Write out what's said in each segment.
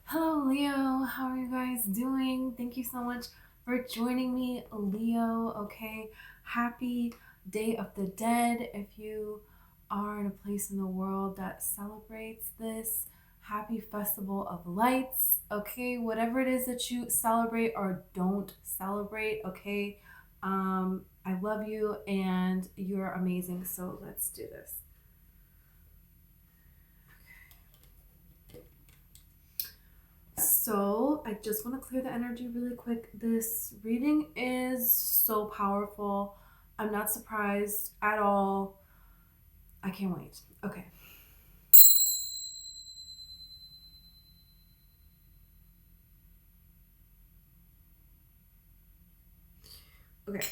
Hello, Leo. How are you guys doing? Thank you so much for joining me, Leo. Okay, happy Day of the Dead. If you are in a place in the world that celebrates this, happy Festival of Lights. Okay, whatever it is that you celebrate or don't celebrate. Okay, I love you and you're amazing. So let's do this. So I just want to clear the energy really quick. This reading is so powerful. I'm not surprised at all. I can't wait. Okay. Okay.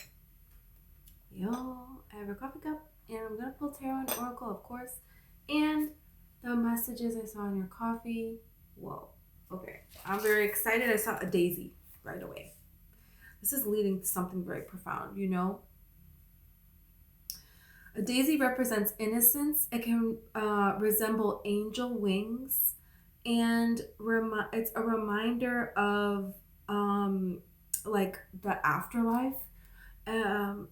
Yo, I have a coffee cup and I'm going to pull tarot and oracle, of course. And the messages I saw in your coffee. Whoa. Okay. I'm very excited. I saw a daisy right away. This is leading to something very profound, you know? A daisy represents innocence. It can resemble angel wings, and it's a reminder of like the afterlife,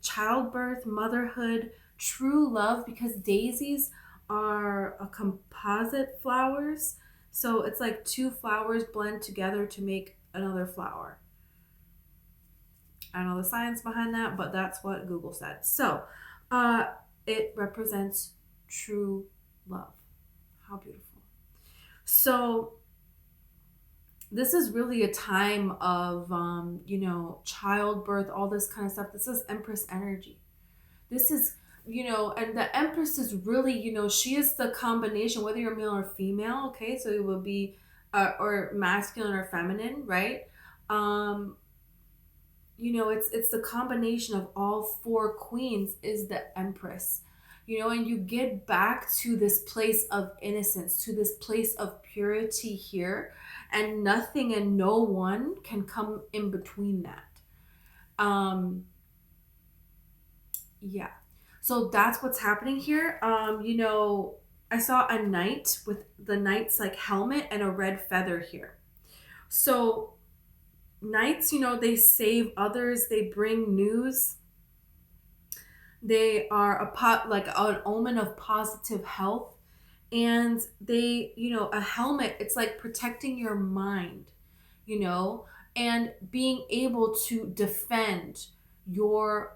childbirth, motherhood, true love. Because daisies are a composite flowers, so it's like two flowers blend together to make another flower. I don't know the science behind that, but that's what Google said. So, uh, it represents true love. How beautiful. So, this is really a time of, childbirth, all this kind of stuff. This is Empress energy. This is, and the Empress is really, she is the combination, whether you're male or female, okay? So it will be, or masculine or feminine, right? Um, it's the combination of all four queens is the Empress. And you get back to this place of innocence, to this place of purity here, and nothing and no one can come in between that. um yeah, so that's what's happening here. I saw a knight with the knight's like helmet and a red feather here. So knights, they save others, they bring news, they are like an omen of positive health. And they, a helmet, it's like protecting your mind, you know and being able to defend your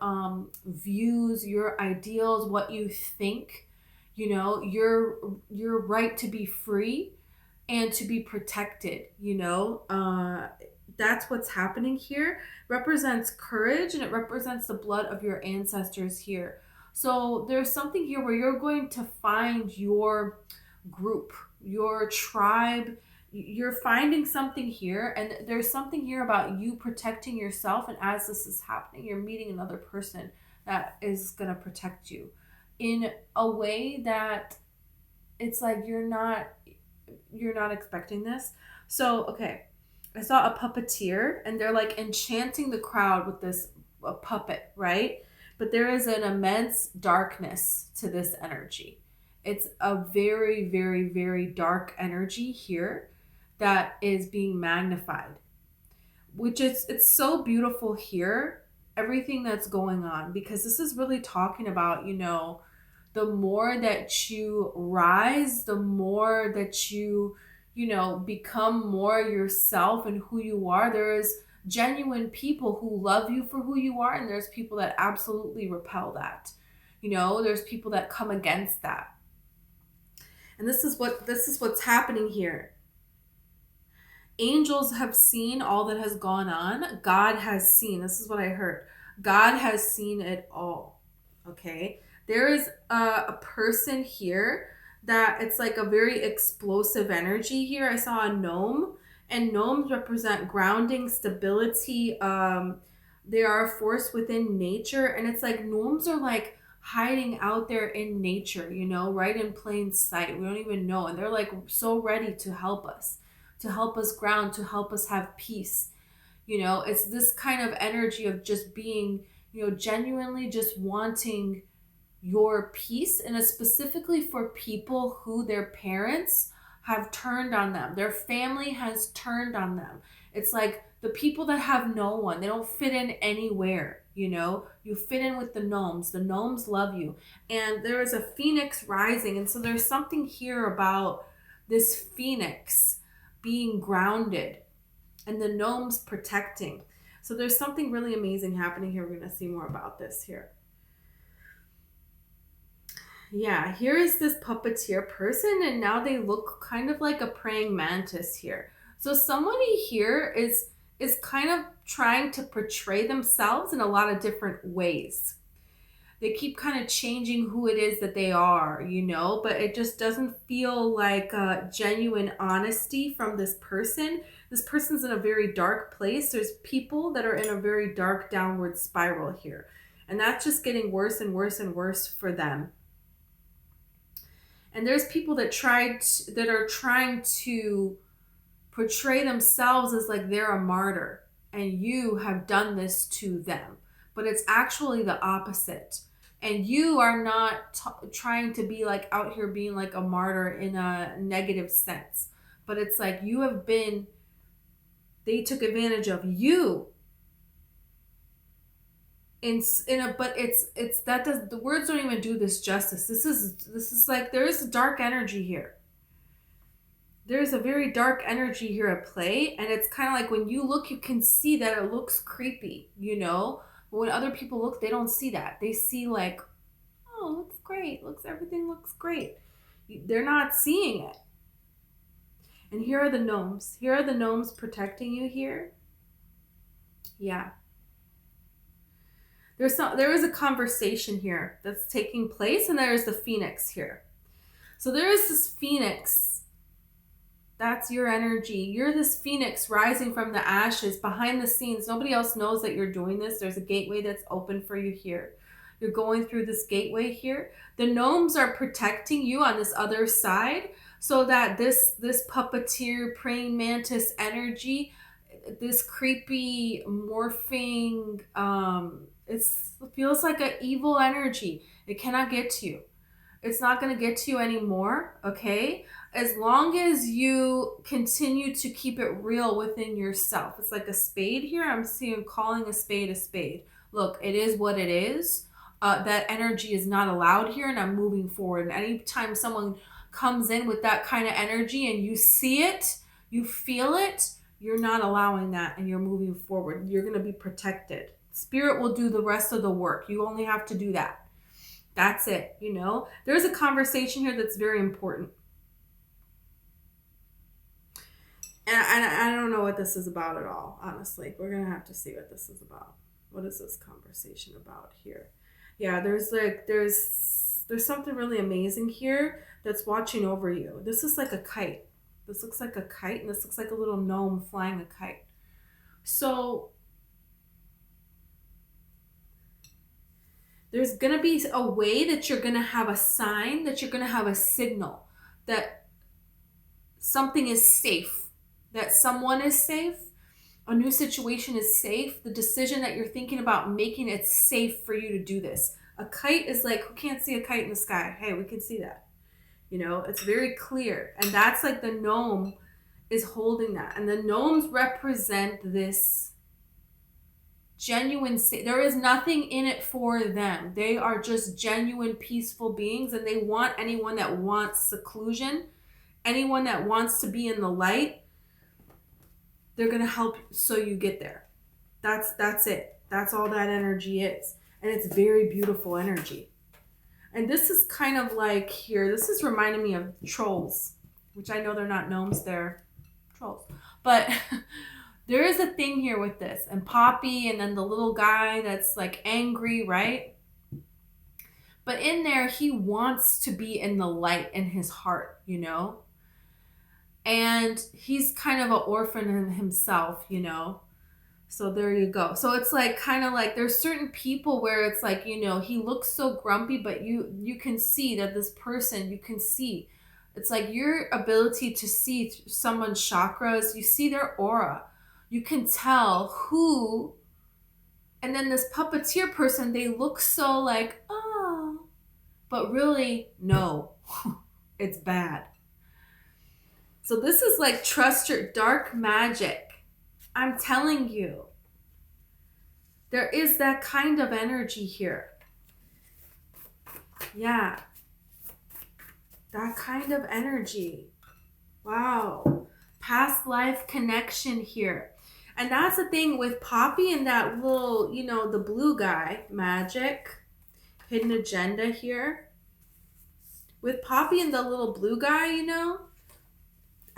views, your ideals, what you think, your right to be free and to be protected. That's what's happening here. Represents courage, and it represents the blood of your ancestors here. So there's something here where you're going to find your group, your tribe. You're finding something here, and there's something here about you protecting yourself. And as this is happening, you're meeting another person that is going to protect you in a way that it's like you're not expecting this. So, okay, I saw a puppeteer and they're like enchanting the crowd with this a puppet, right? But there is an immense darkness to this energy. It's a very, very, very dark energy here that is being magnified, which is it's so beautiful here, everything that's going on, because this is really talking about, the more that you rise, the more that you become more yourself and who you are. There's genuine people who love you for who you are, and there's people that absolutely repel that. There's people that come against that. And this is what's happening here. Angels have seen all that has gone on. God has seen. This is what I heard. God has seen it all. Okay. There is a person here that it's like a very explosive energy here. I saw a gnome, and gnomes represent grounding, stability. They are a force within nature, and it's like gnomes are like hiding out there in nature, right in plain sight. We don't even know, and they're like so ready to help us ground, to help us have peace. It's this kind of energy of just being, genuinely just wanting your peace, and it's specifically for people who their parents have turned on them. Their family has turned on them. It's like the people that have no one, they don't fit in anywhere, you know? You fit in with the gnomes. The gnomes love you. And there is a phoenix rising. And so there's something here about this phoenix being grounded and the gnomes protecting. So there's something really amazing happening here. We're going to see more about this here. Yeah, here is this puppeteer person, and now they look kind of like a praying mantis here. So somebody here is kind of trying to portray themselves in a lot of different ways. They keep kind of changing who it is that they are, you know, but it just doesn't feel like genuine honesty from this person. This person's in a very dark place. There's people that are in a very dark downward spiral here. And that's just getting worse and worse and worse for them. And there's people that are trying to portray themselves as like they're a martyr and you have done this to them. But it's actually the opposite. And you are not trying to be like out here being like a martyr in a negative sense. But it's like they took advantage of you. The words don't even do this justice. This is like, there is a dark energy here. There's a very dark energy here at play, and it's kind of like when you look, you can see that it looks creepy, you know? But when other people look, they don't see that. They see like, oh, looks great. Everything looks great. They're not seeing it. And here are the gnomes. Here are the gnomes protecting you here. Yeah. There is a conversation here that's taking place, and there is the phoenix here. So there is this phoenix. That's your energy. You're this phoenix rising from the ashes behind the scenes. Nobody else knows that you're doing this. There's a gateway that's open for you here. You're going through this gateway here. The gnomes are protecting you on this other side so that this puppeteer praying mantis energy, this creepy morphing, it feels like an evil energy. It cannot get to you. It's not going to get to you anymore, okay? As long as you continue to keep it real within yourself. It's like a spade here. I'm seeing calling a spade a spade. Look, it is what it is. That energy is not allowed here, and I'm moving forward. And anytime someone comes in with that kind of energy and you see it, you feel it, you're not allowing that, and you're moving forward. You're going to be protected. Spirit will do the rest of the work. You only have to do that. That's it, you know? There's a conversation here that's very important. And I don't know what this is about at all, honestly. We're going to have to see what this is about. What is this conversation about here? Yeah, there's something really amazing here that's watching over you. This is like a kite. This looks like a kite, and this looks like a little gnome flying a kite. So there's going to be a way that you're going to have a sign, that you're going to have a signal that something is safe, that someone is safe, a new situation is safe, the decision that you're thinking about making, it's safe for you to do this. A kite is like, who can't see a kite in the sky? Hey, we can see that. You know, it's very clear. And that's like the gnome is holding that. And the gnomes represent this genuine, there is nothing in it for them. They are just genuine, peaceful beings, and they want anyone that wants seclusion, anyone that wants to be in the light, they're going to help so you get there. That's it. That's all that energy is. And it's very beautiful energy. And this is kind of like here, this is reminding me of trolls, which I know they're not gnomes, they're trolls. But there is a thing here with this. And Poppy, and then the little guy that's like angry, right? But in there, he wants to be in the light in his heart, you know? And he's kind of an orphan himself, you know? So there you go. So it's like kind of like there's certain people where it's like, you know, he looks so grumpy, but you can see that this person, you can see. It's like your ability to see someone's chakras, you see their aura. You can tell who, and then this puppeteer person, they look so like, oh, but really, no, it's bad. So this is like trust your dark magic. I'm telling you. There is that kind of energy here. Yeah. That kind of energy. Wow. Past life connection here. And that's the thing with Poppy and that little, you know, the blue guy, magic, hidden agenda here. With Poppy and the little blue guy, you know,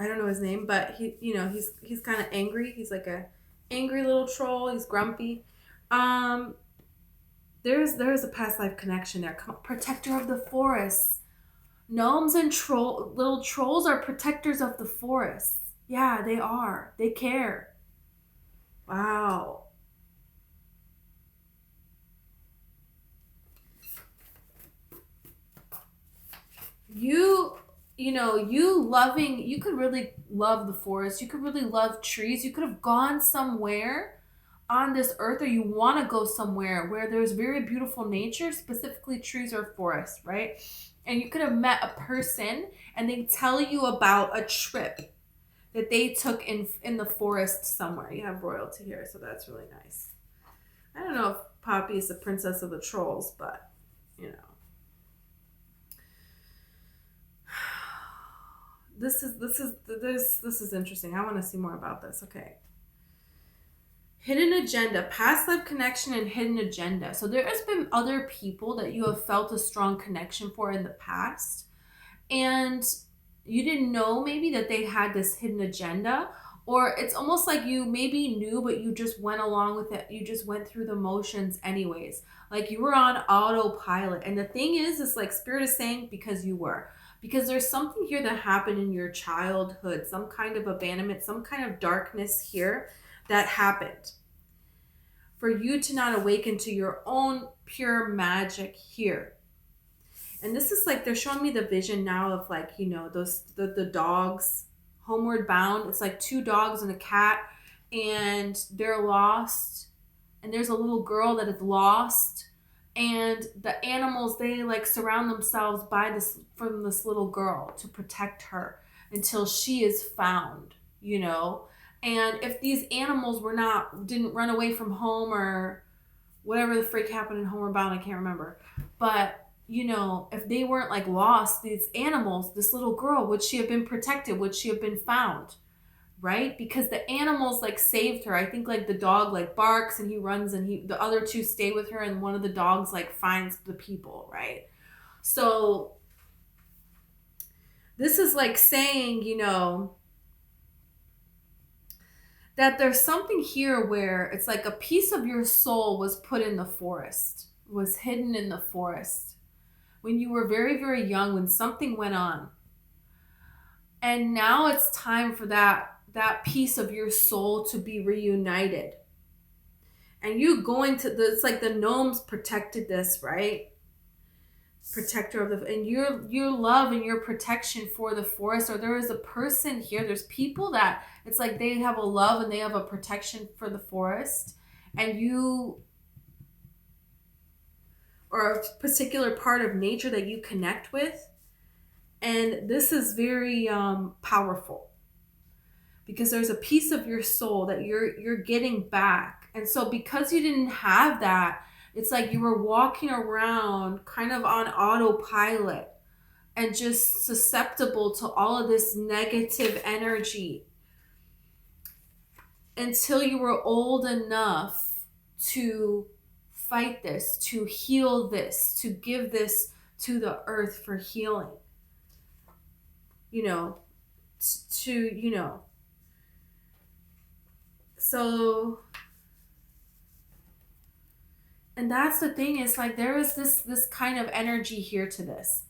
I don't know his name, but he, you know, he's kind of angry. He's like a angry little troll. He's grumpy. There's a past life connection there. Come on, protector of the forest. Gnomes and little trolls are protectors of the forest. Yeah, they are. They care. Wow. You know, you could really love the forest. You could really love trees. You could have gone somewhere on this earth, or you want to go somewhere where there's very beautiful nature, specifically trees or forests, right? And you could have met a person and they tell you about a trip that they took in the forest somewhere. You have royalty here, so that's really nice. I don't know if Poppy is the princess of the trolls, but you know. This is interesting. I want to see more about this. Okay. Hidden agenda, past life connection and hidden agenda. So there has been other people that you have felt a strong connection for in the past, and you didn't know maybe that they had this hidden agenda, or it's almost like you maybe knew, but you just went along with it. You just went through the motions anyways. Like you were on autopilot. And the thing is like Spirit is saying because you were. Because there's something here that happened in your childhood, some kind of abandonment, some kind of darkness here that happened for you to not awaken to your own pure magic here. And this is like, they're showing me the vision now of like, you know, the dogs, Homeward Bound. It's like two dogs and a cat, and they're lost. And there's a little girl that is lost. And the animals, they like surround themselves from this little girl to protect her until she is found, you know. And if these animals didn't run away from home or whatever the freak happened in Homeward Bound, I can't remember. But, you know, if they weren't like lost, these animals, this little girl, would she have been protected? Would she have been found? Right? Because the animals like saved her. I think like the dog like barks and he runs and the other two stay with her, and one of the dogs like finds the people, right? So this is like saying, you know, that there's something here where it's like a piece of your soul was put in the forest, was hidden in the forest when you were very, very young, when something went on. And now it's time for that piece of your soul to be reunited. And you going to it's like the gnomes protected this, right? Protector of and your love and your protection for the forest. Or there is a person here, there's people that it's like they have a love and they have a protection for the forest, and you, or a particular part of nature that you connect with. And this is very powerful, because there's a piece of your soul that you're getting back. And so because you didn't have that, it's like you were walking around kind of on autopilot and just susceptible to all of this negative energy until you were old enough to fight this, to heal this, to give this to the earth for healing. You know, to, you know. So, and that's the thing, is like there is this kind of energy here to this.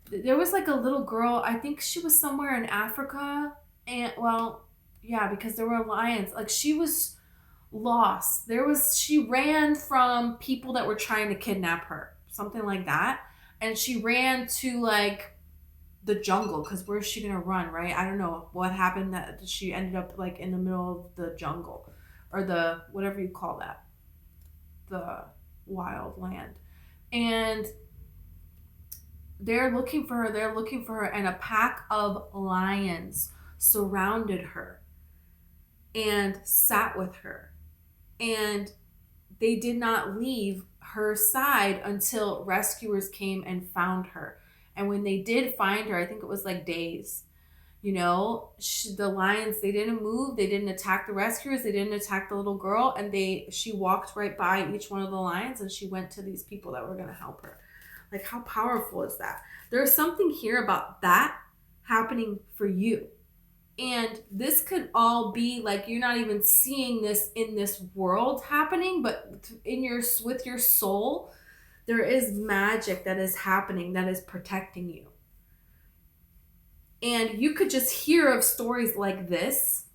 There was like a little girl, I think she was somewhere in Africa, and well, yeah, because there were lions. Like she was lost. She ran from people that were trying to kidnap her, something like that. And she ran to like the jungle, because where's she gonna run, right? I don't know what happened, that she ended up like in the middle of the jungle, or the whatever you call that, the wild land. And they're looking for her. They're looking for her. And a pack of lions surrounded her and sat with her. And they did not leave her side until rescuers came and found her. And when they did find her, I think it was like days, you know, the lions, they didn't move. They didn't attack the rescuers. They didn't attack the little girl. And she walked right by each one of the lions, and she went to these people that were going to help her. Like, how powerful is that? There's something here about that happening for you. And this could all be like, you're not even seeing this in this world happening, but with your soul, there is magic that is happening that is protecting you. And you could just hear of stories like this,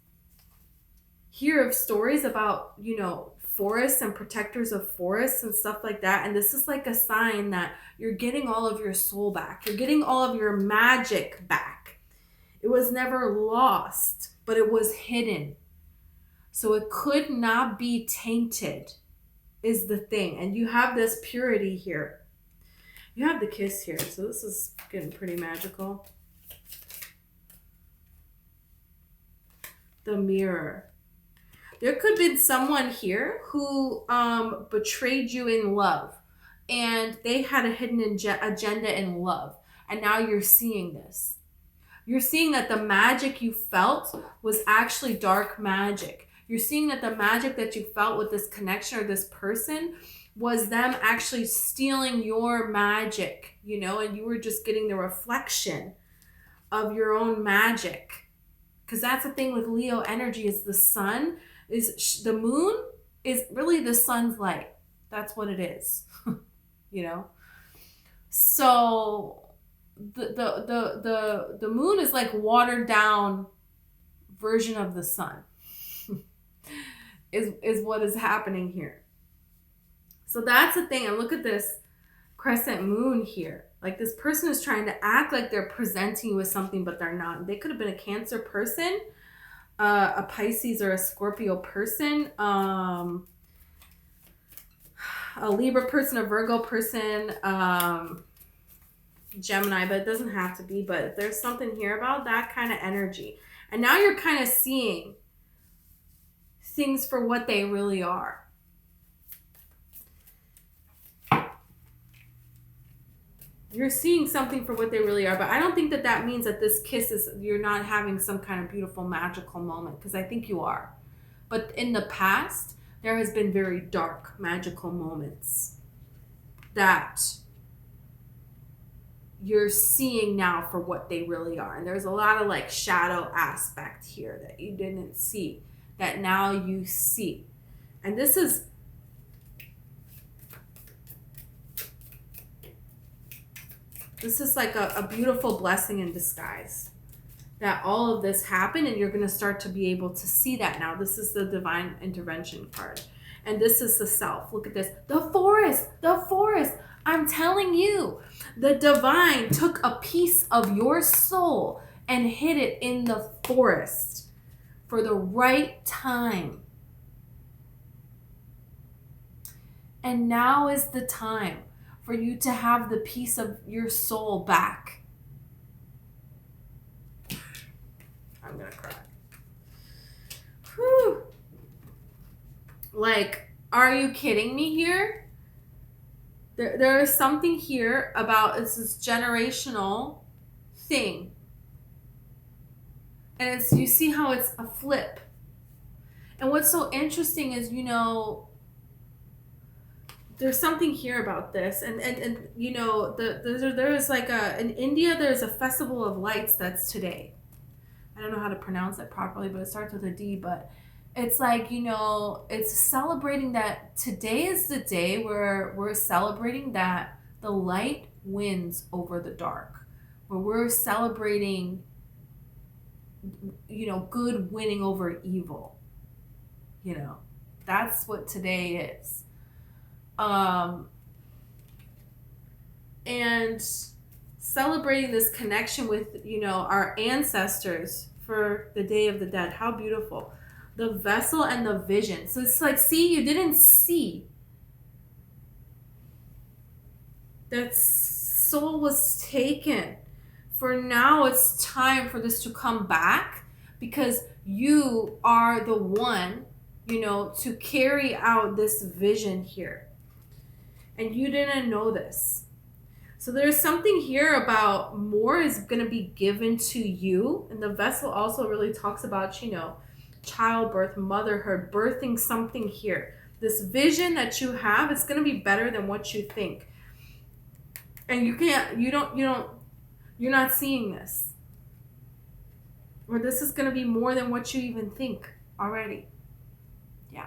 hear of stories about, you know, forests and protectors of forests and stuff like that. And this is like a sign that you're getting all of your soul back. You're getting all of your magic back. It was never lost, but it was hidden. So it could not be tainted, is the thing. And you have this purity here. You have the kiss here. So this is getting pretty magical. The mirror. There could have been someone here who betrayed you in love, and they had a hidden agenda in love. And now you're seeing this. You're seeing that the magic you felt was actually dark magic. You're seeing that the magic that you felt with this connection or this person was them actually stealing your magic, you know, and you were just getting the reflection of your own magic. Because that's the thing with Leo energy, is the sun, is the moon is really the sun's light. That's what it is, you know? So the moon is like watered down version of the sun is what is happening here. So that's the thing. And look at this crescent moon here. Like, this person is trying to act like they're presenting you with something, but they're not. They could have been a Cancer person, a Pisces or a Scorpio person, a Libra person, a Virgo person, Gemini, but it doesn't have to be. But there's something here about that kind of energy. And now you're kind of seeing things for what they really are. You're seeing something for what they really are, but I don't think that that means that this kiss is, you're not having some kind of beautiful magical moment, because I think you are. But in the past, there has been very dark magical moments that you're seeing now for what they really are. And there's a lot of like shadow aspect here that you didn't see, that now you see. And this is like a beautiful blessing in disguise, that all of this happened, and you're going to start to be able to see that now. This is the divine intervention card. And this is the self. Look at this. The forest. The forest. I'm telling you, the divine took a piece of your soul and hid it in the forest for the right time. And now is the time for you to have the piece of your soul back. I'm gonna cry. Whew. Like, are you kidding me here? There is something here about this generational thing. And you see how it's a flip. And what's so interesting is, you know, there's something here about this, and you know, there's like in India, there's a festival of lights that's today. I don't know how to pronounce it properly, but it starts with a D. But it's like, you know, it's celebrating that today is the day where we're celebrating that the light wins over the dark, where we're celebrating, you know, good winning over evil. You know, that's what today is. And celebrating this connection with, you know, our ancestors for the Day of the Dead. How beautiful. The vessel and the vision. So it's like, see, you didn't see. That's soul was taken. For now, it's time for this to come back, because you are the one, you know, to carry out this vision here. And you didn't know this. So there's something here about more is going to be given to you. And the vessel also really talks about, you know, childbirth, motherhood, birthing something here. This vision that you have, it's going to be better than what you think. And you're not seeing this. Or this is going to be more than what you even think already. Yeah.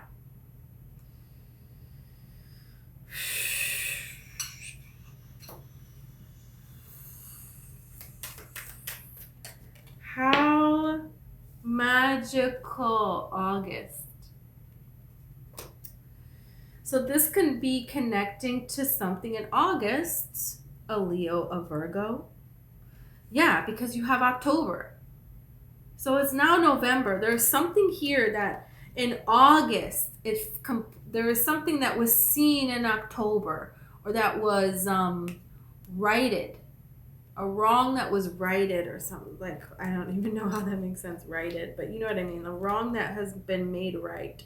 How magical, August. So this can be connecting to something in August, a Leo, a Virgo. Yeah, because you have October. So it's now November. There's something here that in August, there is something that was seen in October, or that was righted. A wrong that was righted, or something, like, I don't even know how that makes sense, righted, but you know what I mean, a wrong that has been made right.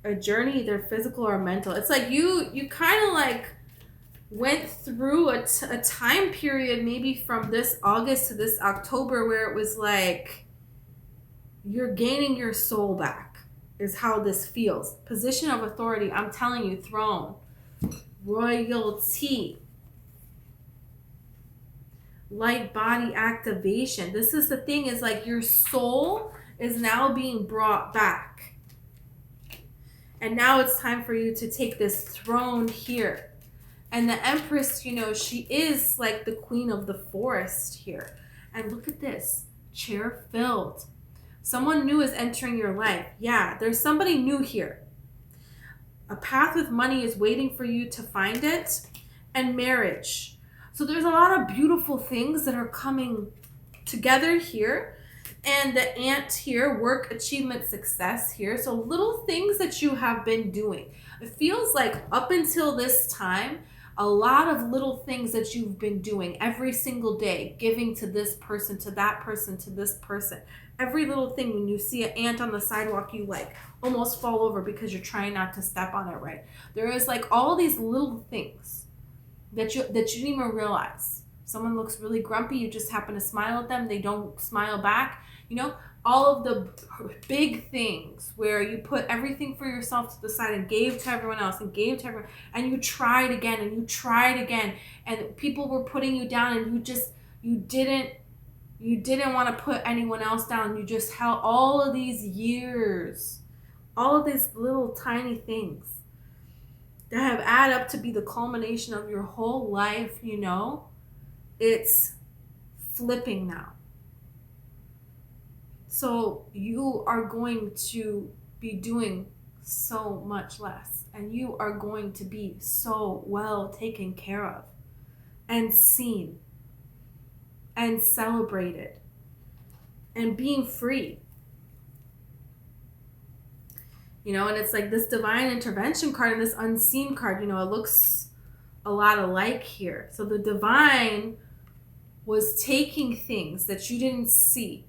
A journey, either physical or mental. It's like you kind of like went through a time period, maybe from this August to this October, where it was like you're gaining your soul back, is how this feels. Position of authority, I'm telling you, throne, royalty, light body activation. This is the thing, is like your soul is now being brought back. And now it's time for you to take this throne here. And the Empress, you know, she is like the queen of the forest here. And look at this, chair filled. Someone new is entering your life. Yeah, there's somebody new here. A path with money is waiting for you to find it. And marriage. So there's a lot of beautiful things that are coming together here. And the ant here, work, achievement, success here. So little things that you have been doing. It feels like up until this time, a lot of little things that you've been doing every single day, giving to this person, to that person, to this person. Every little thing, when you see an ant on the sidewalk, you like almost fall over because you're trying not to step on it, right? There is like all these little things that you didn't even realize. Someone looks really grumpy, you just happen to smile at them, they don't smile back. You know, all of the big things where you put everything for yourself to the side and gave to everyone else and gave to everyone, and you tried again and you tried again, and people were putting you down, and you didn't want to put anyone else down. You just held all of these years, all of these little tiny things that have added up to be the culmination of your whole life, you know, it's flipping now. So you are going to be doing so much less, and you are going to be so well taken care of and seen and celebrated and being free. You know, and it's like this divine intervention card and this unseen card, you know, it looks a lot alike here. So the divine was taking things that you didn't see,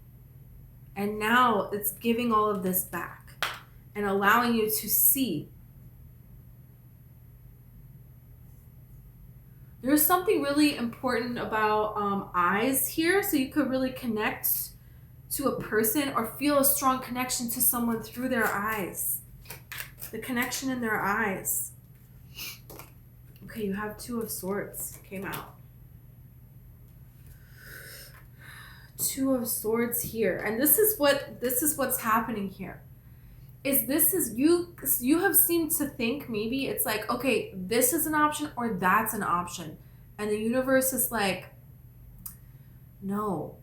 and now it's giving all of this back and allowing you to see. There's something really important about eyes here, so you could really connect to a person or feel a strong connection to someone through their eyes. The connection in their eyes. Okay, you have Two of Swords came out. Two of Swords here, and this is what's happening here. You have seemed to think maybe it's like, okay, this is an option or that's an option, and the universe is like, no,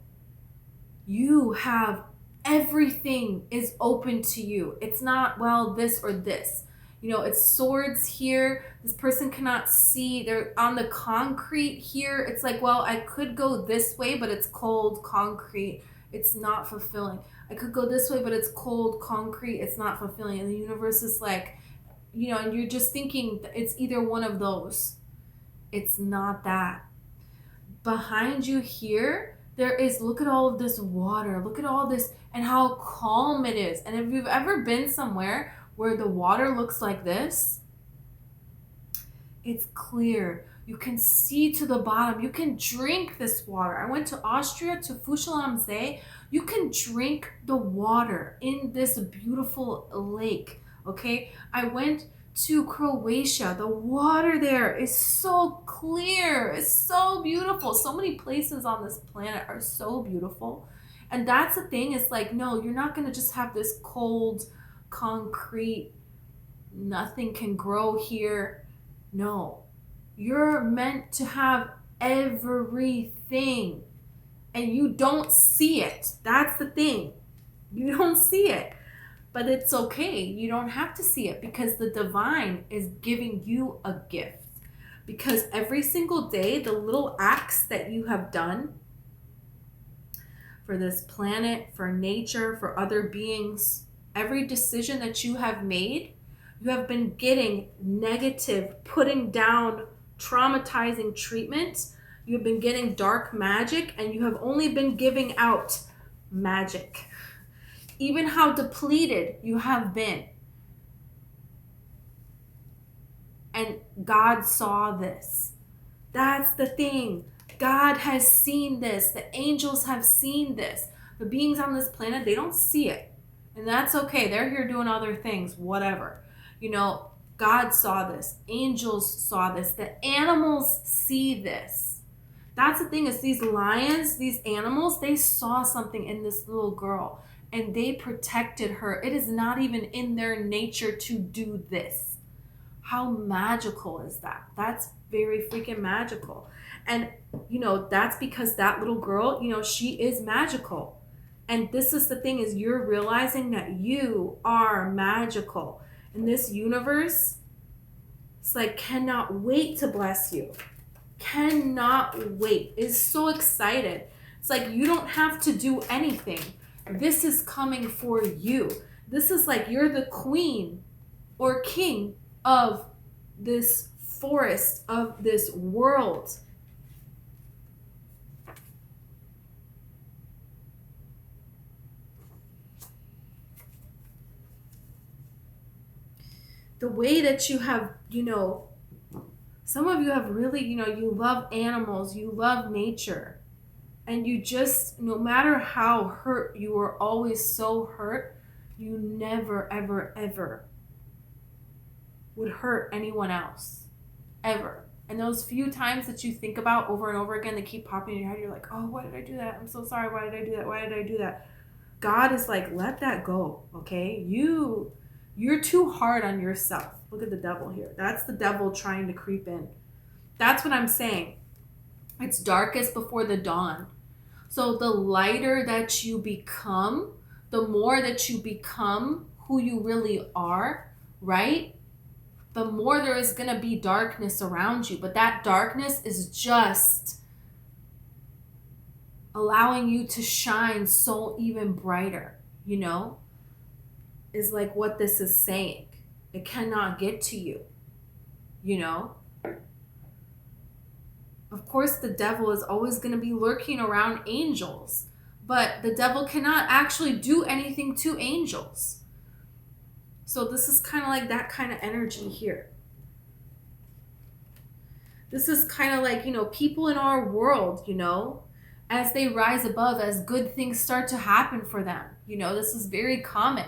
you have everything is open to you. It's not, well, this or this. You know, it's swords here. This person cannot see. They're on the concrete here. It's like, well, I could go this way, but it's cold concrete. It's not fulfilling. I could go this way, but it's cold concrete. It's not fulfilling. And the universe is like, you know, and you're just thinking it's either one of those. It's not that. Behind you here, there is, look at all of this water. Look at all this and how calm it is. And if you've ever been somewhere where the water looks like this, it's clear. You can see to the bottom. You can drink this water. I went to Austria, to Fuschel am See. You can drink the water in this beautiful lake, okay? I went to Croatia. The water there is so clear. It's so beautiful. So many places on this planet are so beautiful. And that's the thing. It's like, no, you're not going to just have this cold, concrete, nothing can grow here. No, you're meant to have everything, and you don't see it. That's the thing. You don't see it, but it's okay. You don't have to see it, because the divine is giving you a gift. Because every single day, the little acts that you have done for this planet, for nature, for other beings, every decision that you have made, you have been getting negative, putting down, traumatizing treatment. You have been getting dark magic, and you have only been giving out magic. Even how depleted you have been. And God saw this. That's the thing. God has seen this. The angels have seen this. The beings on this planet, they don't see it. And that's okay. They're here doing other things, whatever. You know, God saw this. Angels saw this. The animals see this. That's the thing, is these lions, these animals, they saw something in this little girl, and they protected her. It is not even in their nature to do this. How magical is that? That's very freaking magical. And, you know, that's because that little girl, you know, she is magical. And this is the thing, is you're realizing that you are magical. And this universe, it's like, cannot wait to bless you. Cannot wait. Is so excited. It's like, you don't have to do anything. This is coming for you. This is like, you're the queen or king of this forest, of this world. The way that you have, you know, some of you have really, you know, you love animals, you love nature, and you just, no matter how hurt, you were always so hurt, you never, ever, ever would hurt anyone else, ever. And those few times that you think about over and over again, they keep popping in your head, you're like, oh, why did I do that? I'm so sorry, why did I do that? Why did I do that? God is like, let that go, okay? You're too hard on yourself. Look at the devil here. That's the devil trying to creep in. That's what I'm saying. It's darkest before the dawn. So the lighter that you become, the more that you become who you really are, right? The more there is going to be darkness around you. But that darkness is just allowing you to shine so even brighter, you know? Is like what this is saying. It cannot get to you, you know? Of course, the devil is always going to be lurking around angels, but the devil cannot actually do anything to angels. So this is kind of like that kind of energy here. This is kind of like, you know, people in our world, you know, as they rise above, as good things start to happen for them. You know, this is very common.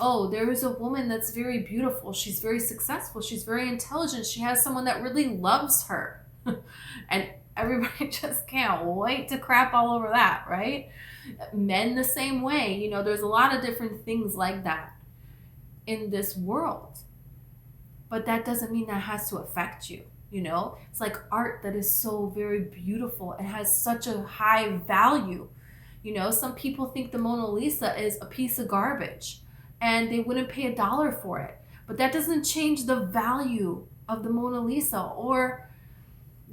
Oh, there is a woman that's very beautiful. She's very successful. She's very intelligent. She has someone that really loves her. And everybody just can't wait to crap all over that, right? Men the same way. You know, there's a lot of different things like that in this world. But that doesn't mean that has to affect you, you know? It's like art that is so very beautiful. It has such a high value. You know, some people think the Mona Lisa is a piece of garbage, and they wouldn't pay $1 for it. But that doesn't change the value of the Mona Lisa or,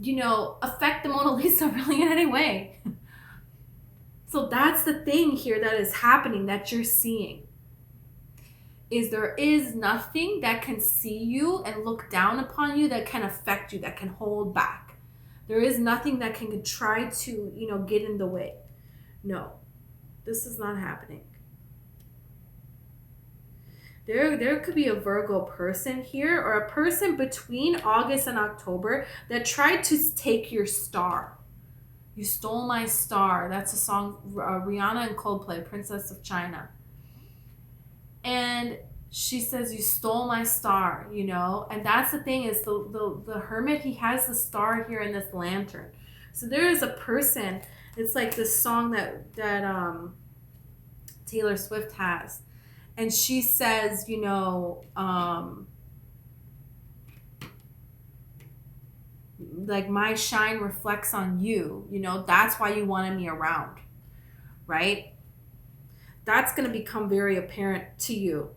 you know, affect the Mona Lisa really in any way. So that's the thing here that is happening, that you're seeing. is there is nothing that can see you and look down upon you that can affect you, that can hold back. There is nothing that can try to, you know, get in the way. No, this is not happening. There could be a Virgo person here, or a person between August and October that tried to take your star. You stole my star. That's a song, Rihanna and Coldplay, Princess of China. And she says, you stole my star, you know? And that's the thing, is the hermit, he has the star here in this lantern. So there is a person, it's like this song that Taylor Swift has. And she says, you know, like, my shine reflects on you, you know, that's why you wanted me around, right? That's going to become very apparent to you.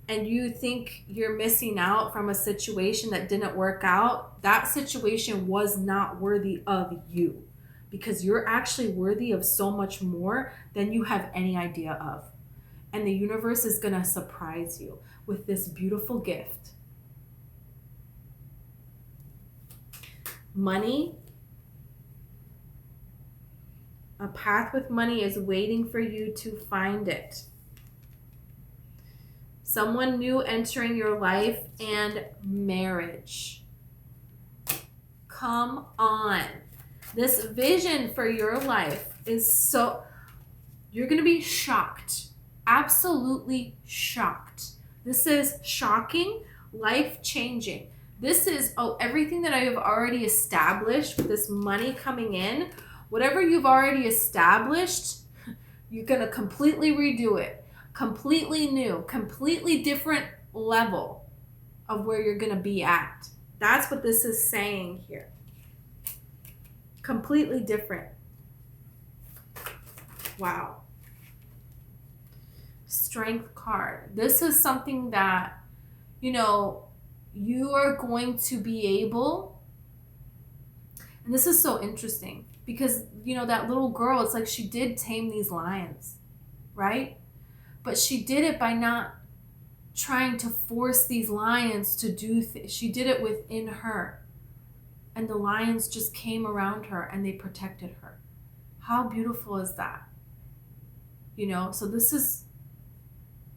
And you think you're missing out from a situation that didn't work out. That situation was not worthy of you, because you're actually worthy of so much more than you have any idea of. And the universe is going to surprise you with this beautiful gift. Money. A path with money is waiting for you to find it. Someone new entering your life, and marriage. Come on. This vision for your life is so... You're going to be shocked. Absolutely shocked. This is shocking, life-changing. This is, everything that I have already established with this money coming in, whatever you've already established, you're going to completely redo it. Completely new, completely different level of where you're going to be at. That's what this is saying here. Completely different. Wow. Strength card. This is something that, you know, you are going to be able, and this is so interesting because, you know, that little girl, it's like she did tame these lions, right? But she did it by not trying to force these lions to do things. She did it within her. And the lions just came around her and they protected her. How beautiful is that? You know, so this is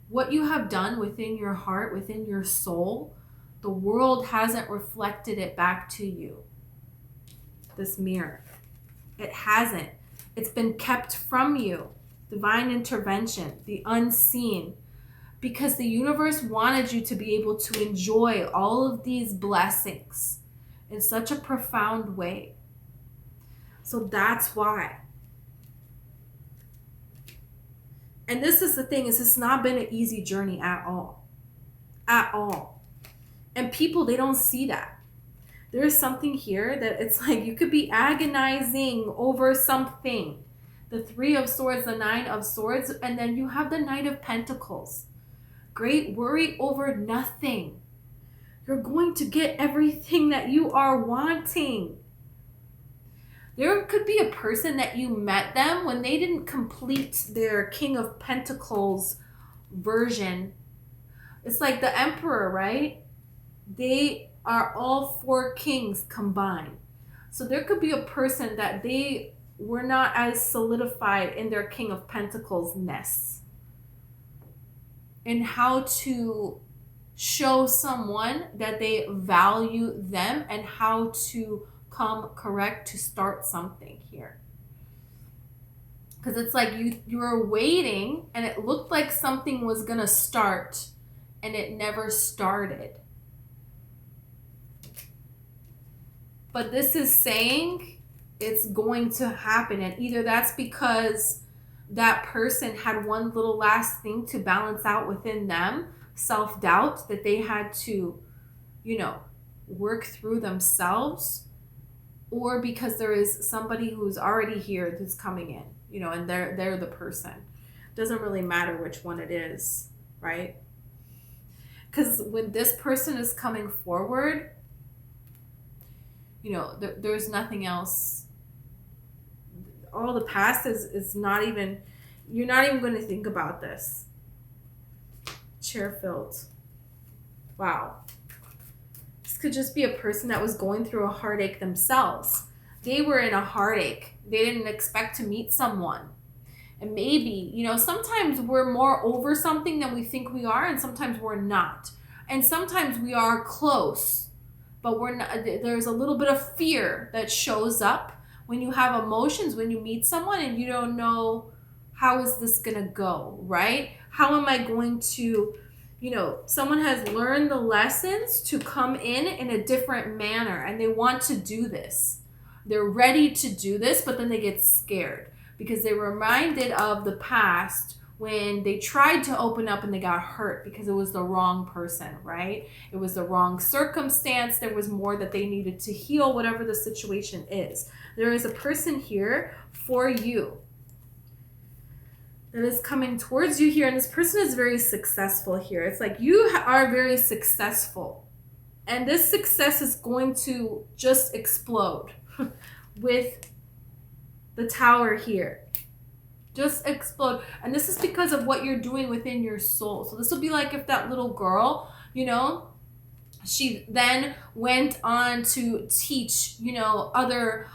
what you have done within your heart, within your soul. The world hasn't reflected it back to you. This mirror. It hasn't. It's been kept from you. Divine intervention, the unseen, because the universe wanted you to be able to enjoy all of these blessings in such a profound way. So that's why. And this is the thing, is it's not been an easy journey at all. At all. And people, they don't see that. There is something here that it's like you could be agonizing over something. The 3 of Swords, the 9 of Swords, and then you have the Knight of Pentacles. Great worry over nothing. You're going to get everything that you are wanting. There could be a person that you met them when they didn't complete their King of Pentacles version. It's like the Emperor, right? They are all 4 kings combined. So there could be a person that they were not as solidified in their King of Pentacles-ness. And how to show someone that they value them and how to come correct to start something here. Because it's like you were waiting and it looked like something was going to start and it never started. But this is saying it's going to happen. And either that's because that person had one little last thing to balance out within them, self-doubt that they had to, you know, work through themselves, or because there is somebody who's already here that's coming in, you know, and they're the person. Doesn't really matter which one it is, right? Because when this person is coming forward, you know, there's nothing else. All the past is not even, you're not even going to think about this. chair filled. Wow. This could just be a person that was going through a heartache themselves. They were in a heartache. They didn't expect to meet someone. And maybe, you know, sometimes we're more over something than we think we are, and sometimes we're not. And sometimes we are close, but we're not. There's a little bit of fear that shows up when you have emotions, when you meet someone and you don't know, how is this going to go, right? How am I going to, you know, someone has learned the lessons to come in a different manner, and they want to do this. They're ready to do this, but then they get scared because they were reminded of the past when they tried to open up and they got hurt because it was the wrong person, right? It was the wrong circumstance. There was more that they needed to heal, whatever the situation is. There is a person here for you that is coming towards you here, and this person is very successful here. It's like you are very successful, and this success is going to just explode with the Tower here. Just explode. And this is because of what you're doing within your soul. So this will be like if that little girl, you know, she then went on to teach, you know, other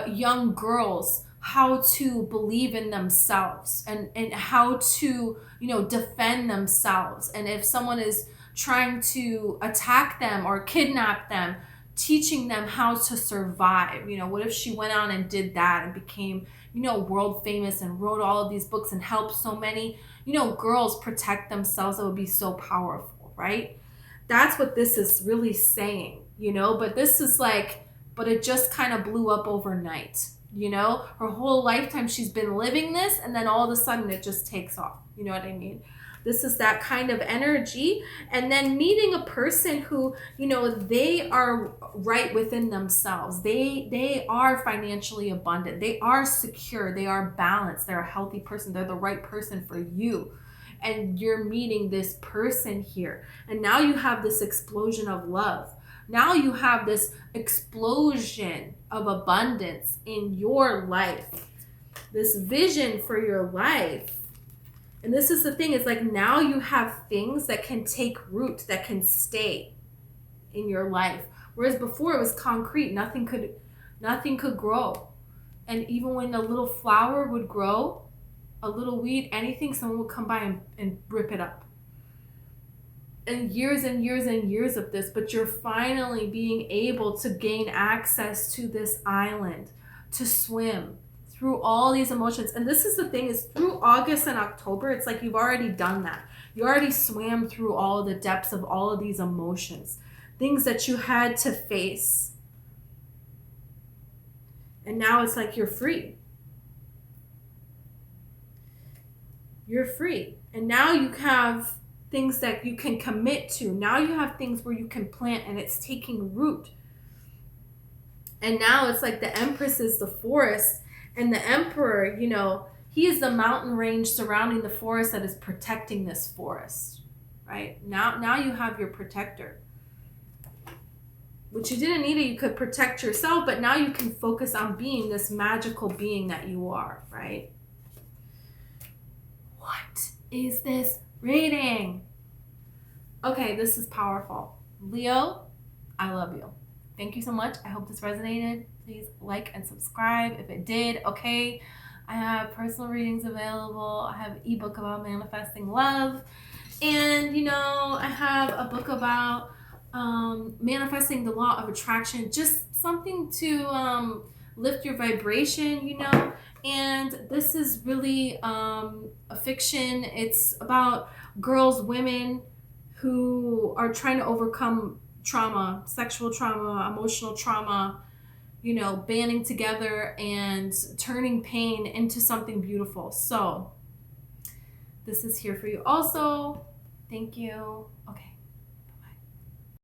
young girls how to believe in themselves and how to, you know, defend themselves. And if someone is trying to attack them or kidnap them, teaching them how to survive. You know, what if she went on and did that and became, you know, world famous and wrote all of these books and helped so many, you know, girls protect themselves? That would be so powerful, right? That's what this is really saying, you know, but this is like, but it just kind of blew up overnight, you know? Her whole lifetime she's been living this, and then all of a sudden it just takes off. You know what I mean? This is that kind of energy. And then meeting a person who, you know, they are right within themselves. They are financially abundant. They are secure. They are balanced. They're a healthy person. They're the right person for you. And you're meeting this person here. And now you have this explosion of love. Now you have this explosion of abundance in your life. This vision for your life. And this is the thing, it's like now you have things that can take root, that can stay in your life. Whereas before it was concrete, nothing could grow. And even when a little flower would grow, a little weed, anything, someone would come by and rip it up. And years and years and years of this, but you're finally being able to gain access to this island, to swim through all these emotions. And this is the thing, is through August and October, it's like you've already done that. You already swam through all the depths of all of these emotions, things that you had to face. And now it's like you're free. You're free. And now you have things that you can commit to. Now you have things where you can plant and it's taking root. And now it's like the Empress is the forest, and the Emperor, you know, he is the mountain range surrounding the forest that is protecting this forest, right? Now you have your protector. Which you didn't need it, you could protect yourself, but now you can focus on being this magical being that you are, right? What is this reading? Okay, this is powerful. Leo, I love you. Thank you so much. I hope this resonated. Please like and subscribe if it did. Okay, I have personal readings available. I have an ebook about manifesting love. And, you know, I have a book about manifesting the law of attraction. Just something to lift your vibration, you know. And this is really a fiction. It's about girls, women who are trying to overcome trauma, sexual trauma, emotional trauma, you know, banding together and turning pain into something beautiful. So this is here for you also. Thank you. Okay.